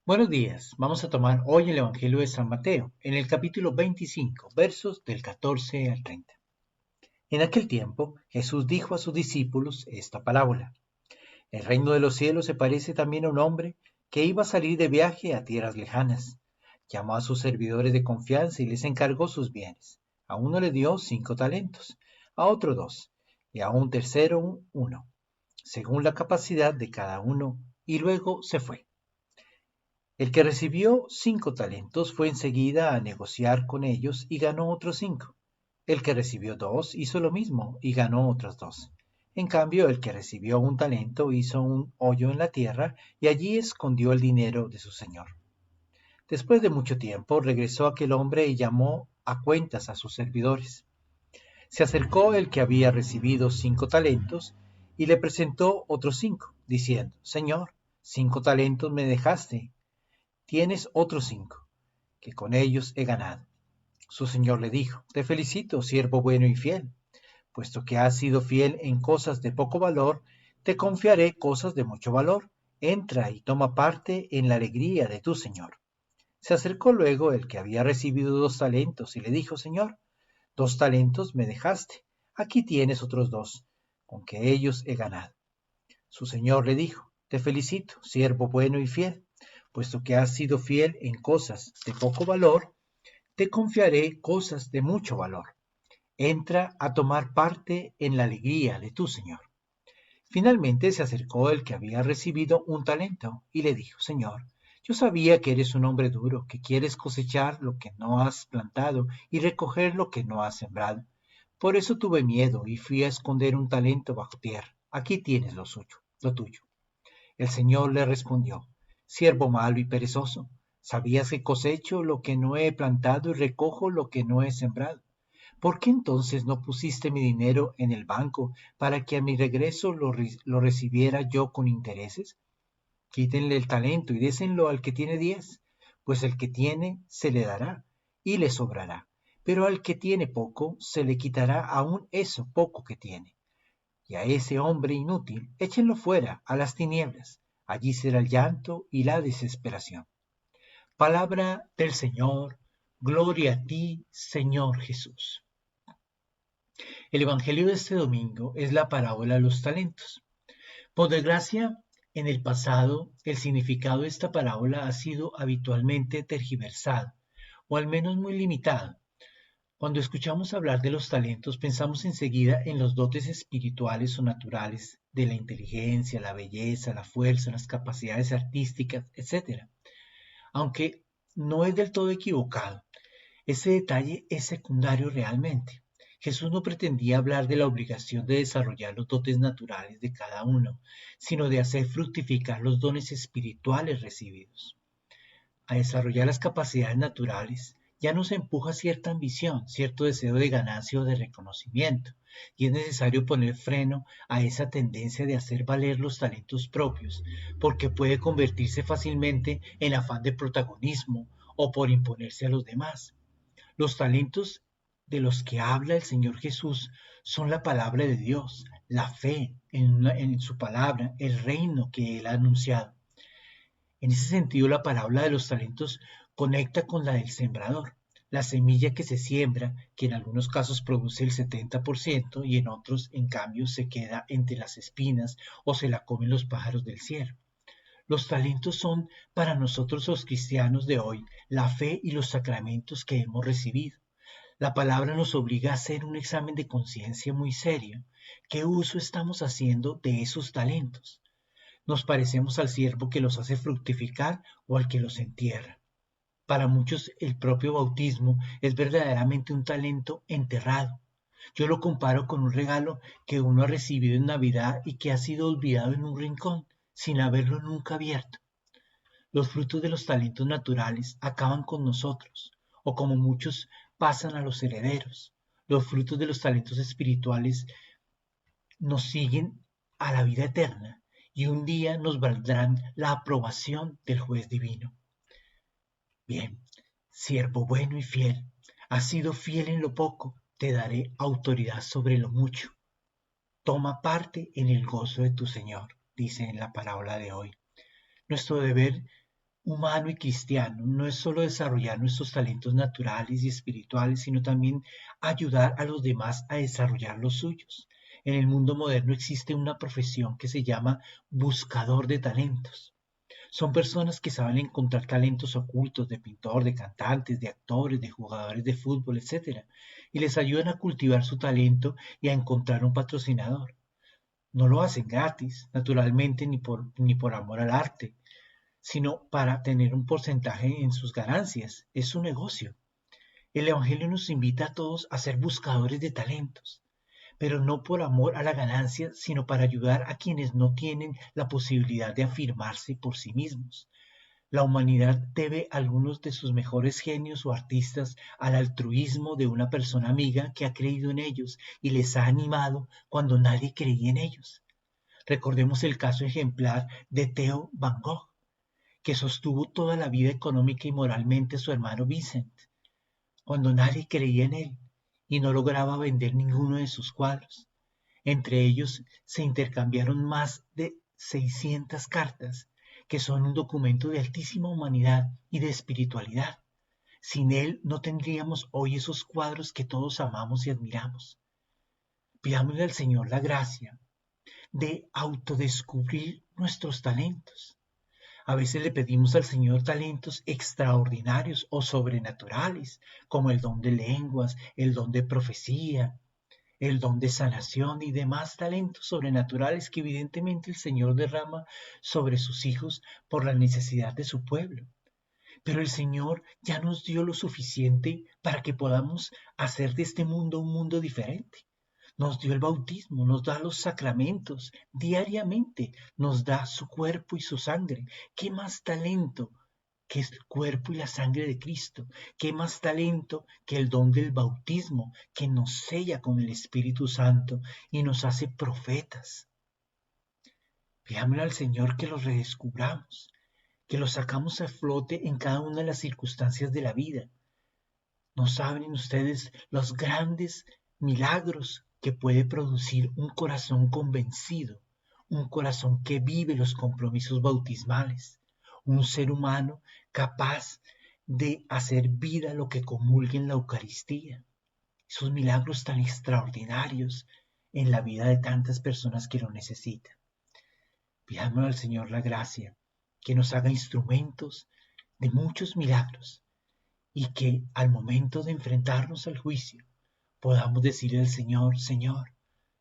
Buenos días. Vamos a tomar hoy el Evangelio de San Mateo, en el capítulo 25, versos del 14 al 30. En aquel tiempo, Jesús dijo a sus discípulos esta parábola. El reino de los cielos se parece también a un hombre que iba a salir de viaje a tierras lejanas. Llamó a sus servidores de confianza y les encargó sus bienes. A uno le dio 5 talentos, a otro 2, y a un tercero 1, según la capacidad de cada uno, y luego se fue. El que recibió 5 talentos fue enseguida a negociar con ellos y ganó otros 5. El que recibió 2 hizo lo mismo y ganó otros 2. En cambio, el que recibió un talento hizo un hoyo en la tierra y allí escondió el dinero de su señor. Después de mucho tiempo regresó aquel hombre y llamó a cuentas a sus servidores. Se acercó el que había recibido 5 talentos y le presentó otros 5, diciendo: Señor, 5 talentos me dejaste. Tienes otros 5, que con ellos he ganado. Su señor le dijo: Te felicito, siervo bueno y fiel. Puesto que has sido fiel en cosas de poco valor, te confiaré cosas de mucho valor. Entra y toma parte en la alegría de tu señor. Se acercó luego el que había recibido 2 talentos y le dijo: Señor, 2 talentos me dejaste. Aquí tienes otros 2, con que ellos he ganado. Su señor le dijo: Te felicito, siervo bueno y fiel. Puesto que has sido fiel en cosas de poco valor, te confiaré cosas de mucho valor. Entra a tomar parte en la alegría de tu señor. Finalmente se acercó el que había recibido un talento y le dijo: Señor, yo sabía que eres un hombre duro, que quieres cosechar lo que no has plantado y recoger lo que no has sembrado. Por eso tuve miedo y fui a esconder un talento bajo tierra. Aquí tienes lo suyo, lo tuyo. El señor le respondió: Siervo malo y perezoso, ¿sabías que cosecho lo que no he plantado y recojo lo que no he sembrado? ¿Por qué entonces no pusiste mi dinero en el banco para que a mi regreso lo recibiera yo con intereses? Quítenle el talento y désenlo al que tiene 10, pues el que tiene se le dará y le sobrará, pero al que tiene poco se le quitará aún eso poco que tiene. Y a ese hombre inútil échenlo fuera a las tinieblas. Allí será el llanto y la desesperación. Palabra del Señor. Gloria a ti, Señor Jesús. El Evangelio de este domingo es la parábola de los talentos. Por desgracia, en el pasado, el significado de esta parábola ha sido habitualmente tergiversado, o al menos muy limitado. Cuando escuchamos hablar de los talentos, pensamos enseguida en los dotes espirituales o naturales de la inteligencia, la belleza, la fuerza, las capacidades artísticas, etc. Aunque no es del todo equivocado, ese detalle es secundario realmente. Jesús no pretendía hablar de la obligación de desarrollar los dotes naturales de cada uno, sino de hacer fructificar los dones espirituales recibidos. A desarrollar las capacidades naturales, ya nos empuja cierta ambición, cierto deseo de ganancia o de reconocimiento, y es necesario poner freno a esa tendencia de hacer valer los talentos propios, porque puede convertirse fácilmente en afán de protagonismo o por imponerse a los demás. Los talentos de los que habla el Señor Jesús son la palabra de Dios, la fe en su palabra, el reino que Él ha anunciado. En ese sentido, la parábola de los talentos conecta con la del sembrador, la semilla que se siembra, que en algunos casos produce el 70% y en otros, en cambio, se queda entre las espinas o se la comen los pájaros del cielo. Los talentos son, para nosotros los cristianos de hoy, la fe y los sacramentos que hemos recibido. La palabra nos obliga a hacer un examen de conciencia muy serio. ¿Qué uso estamos haciendo de esos talentos? ¿Nos parecemos al siervo que los hace fructificar o al que los entierra? Para muchos el propio bautismo es verdaderamente un talento enterrado. Yo lo comparo con un regalo que uno ha recibido en Navidad y que ha sido olvidado en un rincón, sin haberlo nunca abierto. Los frutos de los talentos naturales acaban con nosotros, o como muchos pasan a los herederos. Los frutos de los talentos espirituales nos siguen a la vida eterna y un día nos valdrán la aprobación del juez divino. Bien, siervo bueno y fiel, has sido fiel en lo poco, te daré autoridad sobre lo mucho. Toma parte en el gozo de tu Señor, dice en la parábola de hoy. Nuestro deber humano y cristiano no es solo desarrollar nuestros talentos naturales y espirituales, sino también ayudar a los demás a desarrollar los suyos. En el mundo moderno existe una profesión que se llama buscador de talentos. Son personas que saben encontrar talentos ocultos de pintor, de cantantes, de actores, de jugadores de fútbol, etc. Y les ayudan a cultivar su talento y a encontrar un patrocinador. No lo hacen gratis, naturalmente, ni por amor al arte, sino para tener un porcentaje en sus ganancias. Es su negocio. El Evangelio nos invita a todos a ser buscadores de talentos, pero no por amor a la ganancia, sino para ayudar a quienes no tienen la posibilidad de afirmarse por sí mismos. La humanidad debe algunos de sus mejores genios o artistas al altruismo de una persona amiga que ha creído en ellos y les ha animado cuando nadie creía en ellos. Recordemos el caso ejemplar de Theo Van Gogh, que sostuvo toda la vida económica y moralmente a su hermano Vincent, cuando nadie creía en él y no lograba vender ninguno de sus cuadros. Entre ellos se intercambiaron más de 600 cartas, que son un documento de altísima humanidad y de espiritualidad. Sin él no tendríamos hoy esos cuadros que todos amamos y admiramos. Pidámosle al Señor la gracia de autodescubrir nuestros talentos. A veces le pedimos al Señor talentos extraordinarios o sobrenaturales, como el don de lenguas, el don de profecía, el don de sanación y demás talentos sobrenaturales que evidentemente el Señor derrama sobre sus hijos por la necesidad de su pueblo. Pero el Señor ya nos dio lo suficiente para que podamos hacer de este mundo un mundo diferente. Nos dio el bautismo, nos da los sacramentos diariamente, nos da su cuerpo y su sangre. ¿Qué más talento que es el cuerpo y la sangre de Cristo? ¿Qué más talento que el don del bautismo que nos sella con el Espíritu Santo y nos hace profetas? Pidámosle al Señor que los redescubramos, que los sacamos a flote en cada una de las circunstancias de la vida. No saben ustedes los grandes milagros que puede producir un corazón convencido, un corazón que vive los compromisos bautismales, un ser humano capaz de hacer vida lo que comulga en la Eucaristía. Esos milagros tan extraordinarios en la vida de tantas personas que lo necesitan. Pidámosle al Señor la gracia que nos haga instrumentos de muchos milagros y que al momento de enfrentarnos al juicio podamos decirle al Señor: Señor,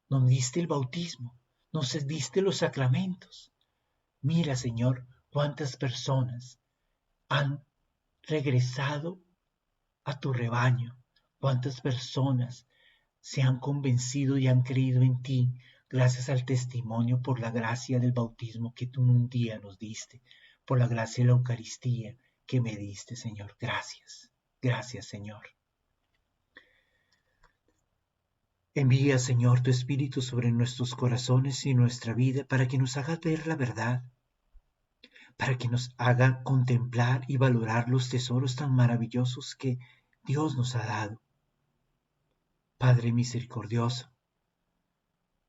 nos diste el bautismo, nos diste los sacramentos. Mira, Señor, cuántas personas han regresado a tu rebaño, cuántas personas se han convencido y han creído en ti gracias al testimonio por la gracia del bautismo que tú un día nos diste, por la gracia de la Eucaristía que me diste, Señor. Gracias, gracias, Señor. Envía, Señor, tu Espíritu sobre nuestros corazones y nuestra vida para que nos haga ver la verdad, para que nos haga contemplar y valorar los tesoros tan maravillosos que Dios nos ha dado. Padre misericordioso,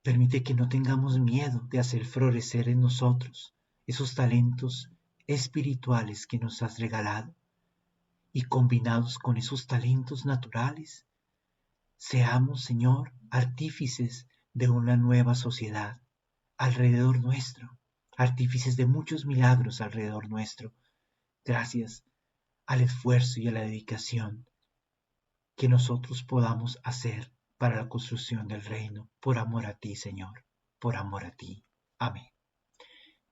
permite que no tengamos miedo de hacer florecer en nosotros esos talentos espirituales que nos has regalado y combinados con esos talentos naturales, seamos, Señor, artífices de una nueva sociedad alrededor nuestro, artífices de muchos milagros alrededor nuestro, gracias al esfuerzo y a la dedicación que nosotros podamos hacer para la construcción del reino, por amor a ti, Señor, por amor a ti. Amén.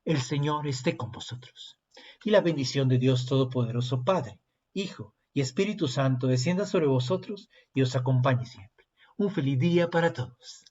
El Señor esté con vosotros, y la bendición de Dios Todopoderoso, Padre, Hijo y Espíritu Santo descienda sobre vosotros y os acompañe siempre. Un feliz día para todos.